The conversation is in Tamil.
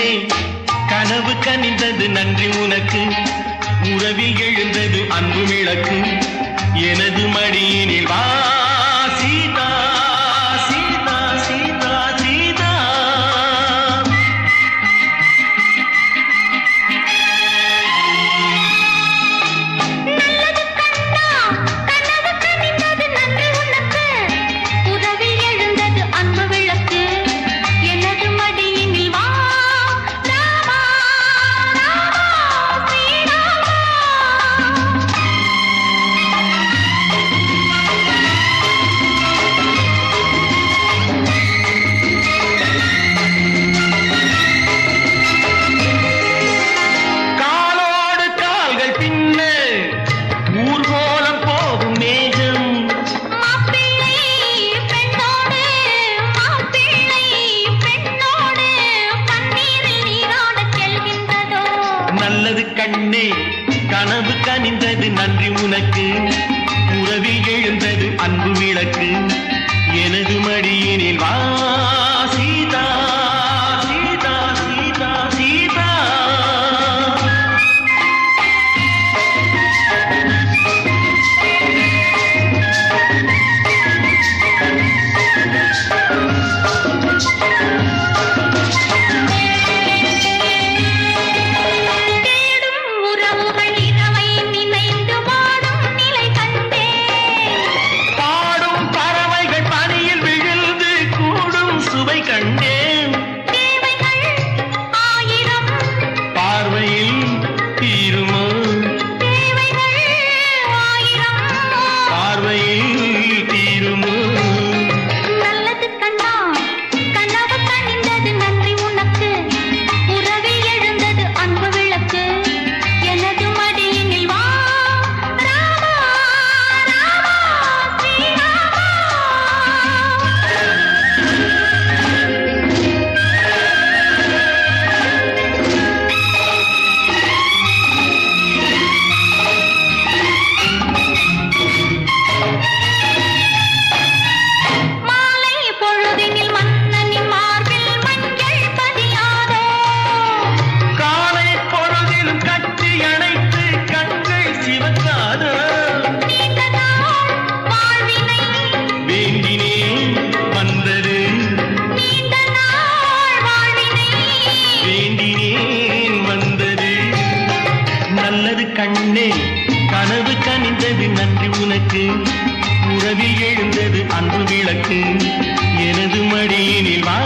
கண்ணே கனவு கனிந்தது நன்றி உனக்கு உறவில் எழுந்தது அன்பு விளக்கு எனது மடியினில் வா சீதா சீதா சீதா சீதா நல்லது கண்ணே கனவு கனிந்தது நன்றி உனக்கு உறவில் எழுந்தது அன்பு விளக்கு எனது மடியினில் வா சீதா சீதா சீதா சீதா கண்ணே கனவு கனிந்தது நன்றி உனக்கு உறவில் எழுந்தது அன்பு விளக்கு எனது மடியினில் வா